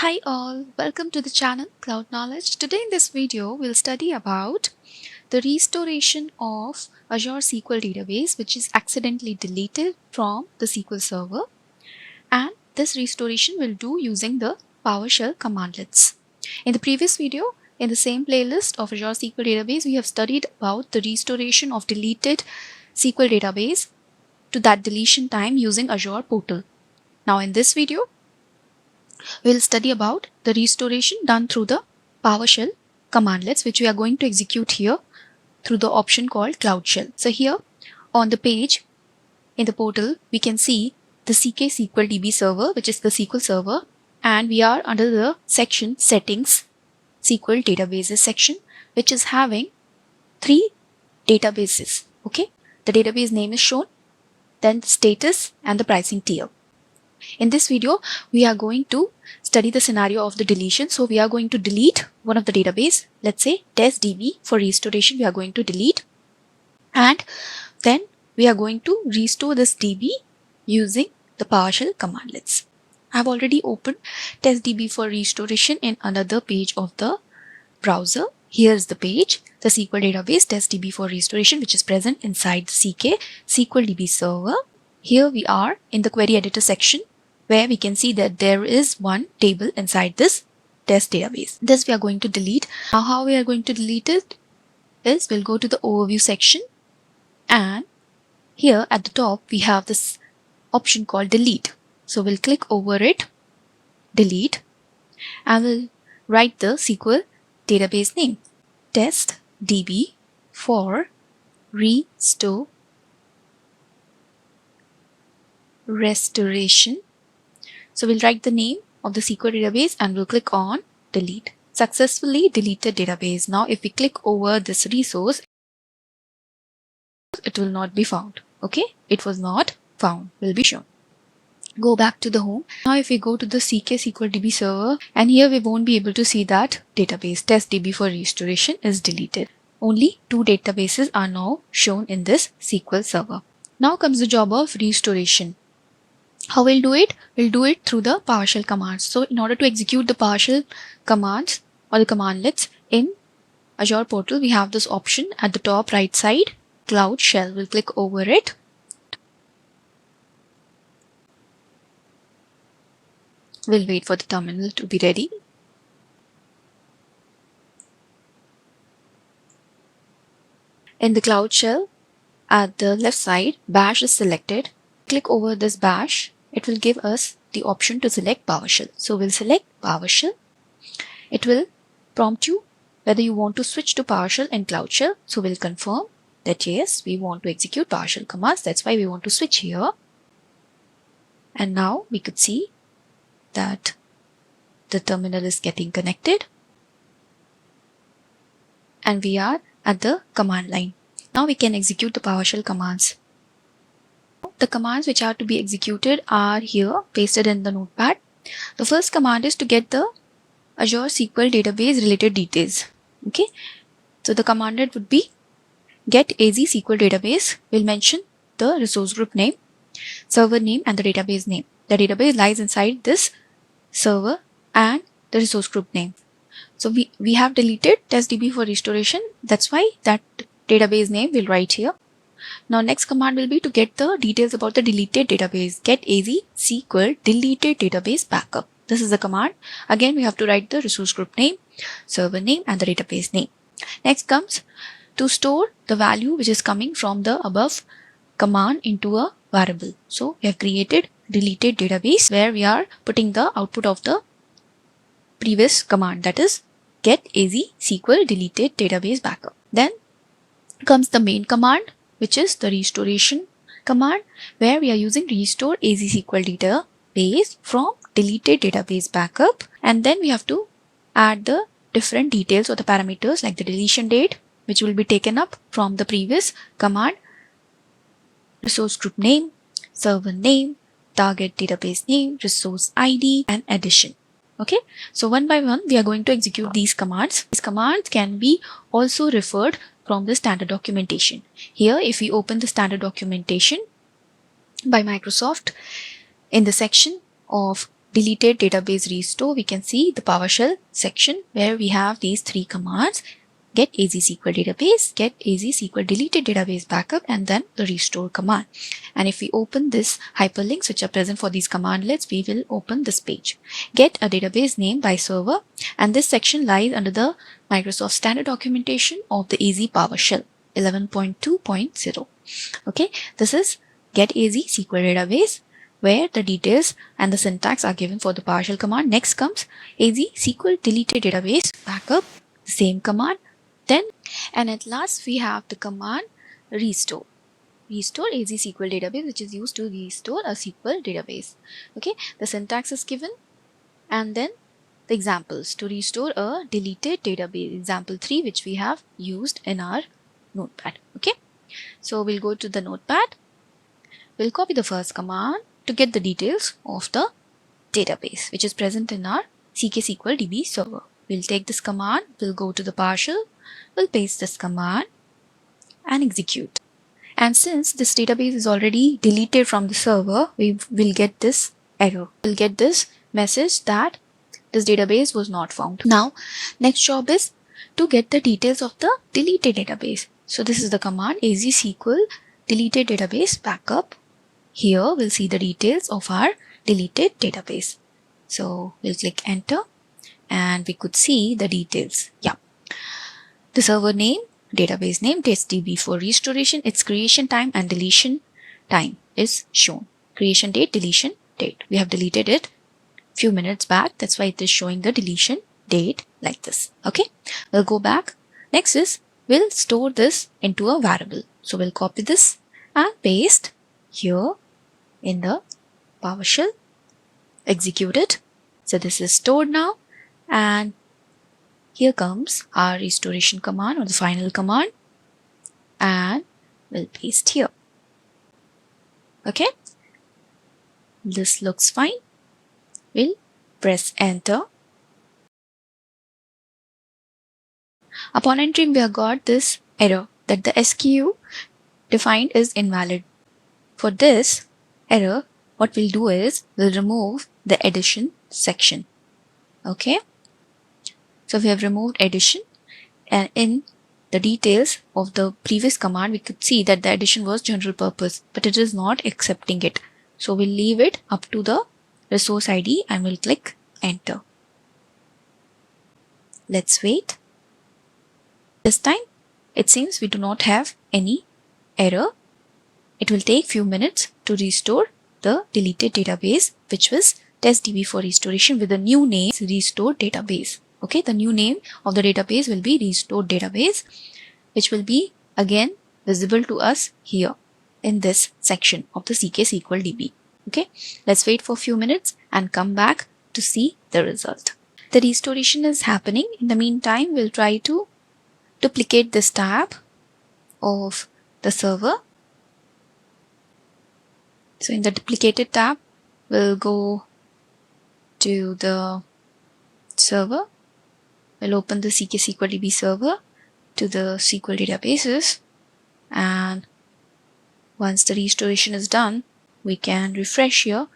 Hi all, welcome to the channel Cloud Knowledge. Today in this video, we'll study about the restoration of Azure SQL database which is accidentally deleted from the SQL server, and this restoration will do using the PowerShell commandlets. In the previous video, in the same playlist of Azure SQL database, we have studied about the restoration of deleted SQL database to that deletion time using Azure portal. Now in this video, we'll study about the restoration done through the PowerShell commandlets, which we are going to execute here through the option called Cloud Shell. So here on the page in the portal, we can see the cksqldbserver, which is the SQL server, and we are under the section Settings SQL Databases section, which is having 3 databases. Okay, the database name is shown, then the status and the pricing tier. In this video, we are going to study the scenario of the deletion. So we are going to delete one of the database, let's say testdb for restoration we are going to delete, and then we are going to restore this DB using the PowerShell commandlets. I have already opened testdb for restoration in another page of the browser. Here's the page, the SQL database testdb for restoration, which is present inside the cksqldb server. Here we are in the query editor section, where we can see that there is one table inside this test database. This we are going to delete. Now how we are going to delete it is we'll go to the overview section, and here at the top we have this option called delete. So we'll click over it, delete, and we'll write the SQL database name, testdb for restoration. So we'll write the name of the SQL database and we'll click on delete. Successfully deleted database. Now if we click over this resource, it will not be found. Okay, it was not found, will be shown. Go back to the home. Now if we go to the cksqldb server, and here we won't be able to see that database testdb for restoration is deleted. Only 2 databases are now shown in this SQL server. Now comes the job of restoration. How we'll do it? We'll do it through the PowerShell commands. So in order to execute the PowerShell commands or the commandlets in Azure portal, we have this option at the top right side, Cloud Shell. We'll click over it. We'll wait for the terminal to be ready. In the Cloud Shell, at the left side, Bash is selected. Click over this Bash. It will give us the option to select PowerShell. So we'll select PowerShell. It will prompt you whether you want to switch to PowerShell and Cloud Shell. So we'll confirm that yes, we want to execute PowerShell commands. That's why we want to switch here. And now we could see that the terminal is getting connected. And we are at the command line. Now we can execute the PowerShell commands. The commands which are to be executed are here pasted in the notepad. The first command is to get the Azure SQL database related details. Okay, so the commanded would be Get-AzSqlDatabase. Will mention the resource group name, server name, and the database name. The database lies inside this server and the resource group name. So we have deleted testdb for restoration. That's why that database name will write here. Now next command will be to get the details about the deleted database. Get-AzSqlDeletedDatabaseBackup. This is the command. Again, we have to write the resource group name, server name, and the database name. Next comes to store the value which is coming from the above command into a variable. So we have created deleted database, where we are putting the output of the previous command, that is Get-AzSqlDeletedDatabaseBackup. Then comes the main command, which is the restoration command, where we are using Restore-AzSqlDatabase from DeletedDatabase.Backup, and then we have to add the different details or the parameters like the deletion date, which will be taken up from the previous command, resource group name, server name, target database name, resource ID, and addition. Okay, so one by one we are going to execute these commands. These commands can be also referred from the standard documentation. Here, if we open the standard documentation by Microsoft, in the section of deleted database restore, we can see the PowerShell section where we have these three commands: Get-AzSqlDatabase, Get-AzSqlDeletedDatabaseBackup, and then the restore command. And if we open this hyperlinks which are present for these commandlets, we will open this page. Get a database name by server, and this section lies under the Microsoft standard documentation of the AZ PowerShell 11.2.0. Okay, this is Get-AzSqlDatabase, where the details and the syntax are given for the PowerShell command. Next comes AzSqlDeletedDatabaseBackup, the same command. Then, and at last we have the command restore. Restore AzSqlDatabase, which is used to restore a SQL database. Okay, the syntax is given, and then the examples to restore a deleted database. Example 3, which we have used in our notepad. Okay, so we'll go to the notepad. We'll copy the first command to get the details of the database which is present in our cksqldb server. We'll take this command, we'll go to the PowerShell, we'll paste this command and execute. And since this database is already deleted from the server, we will get this error. We'll get this message that this database was not found. Now, next job is to get the details of the deleted database. So this is the command AzSqlDeletedDatabaseBackup. Here we'll see the details of our deleted database. So we'll click enter and we could see the details. Yeah. The server name, database name, testdbforrestoration, its creation time and deletion time is shown. Creation date, deletion date. We have deleted it few minutes back. That's why it is showing the deletion date like this. Okay. We'll go back. Next is we'll store this into a variable. So we'll copy this and paste here in the PowerShell, execute it. So this is stored now, and here comes our restoration command or the final command, and we'll paste here. Okay, this looks fine. We'll press enter. Upon entering, we have got this error that the SKU defined is invalid. For this error, what we'll do is we'll remove the addition section. Okay, so we have removed addition, and in the details of the previous command we could see that the addition was general purpose, but it is not accepting it. So we'll leave it up to the resource ID and we'll click enter. Let's wait. This time it seems we do not have any error. It will take few minutes to restore the deleted database, which was testdbforrestoration with the new name RestoredDatabase. Okay, the new name of the database will be RestoredDatabase, which will be again visible to us here in this section of the cksqldb. Okay, let's wait for a few minutes and come back to see the result. The restoration is happening. In the meantime, we'll try to duplicate this tab of the server. So in the duplicated tab, we'll go to the server. We'll open the cksqldb server to the SQL databases, and once the restoration is done, we can refresh here.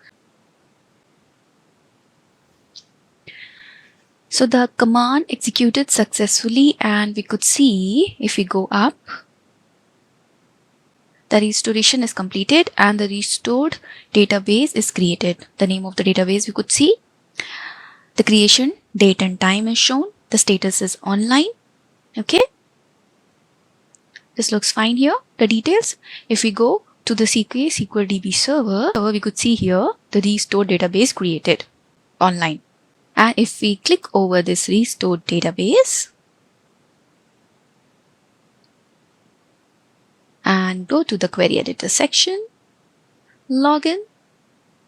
So the command executed successfully, and we could see if we go up, the restoration is completed and the restored database is created. The name of the database we could see. The creation date and time is shown. The status is online. Okay. This looks fine here. The details. If we go to the cksqldb server, we could see here the restored database created online. And if we click over this restored database and go to the query editor section, log in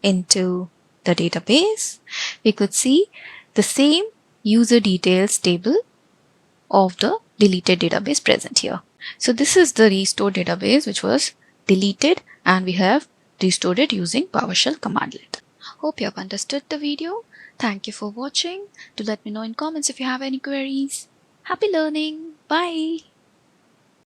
into the database, we could see the same user details table of the deleted database present here. So this is the restored database which was deleted, and we have restored it using PowerShell commandlet. Hope you have understood the video. Thank you for watching. Do let me know in comments if you have any queries. Happy learning. Bye.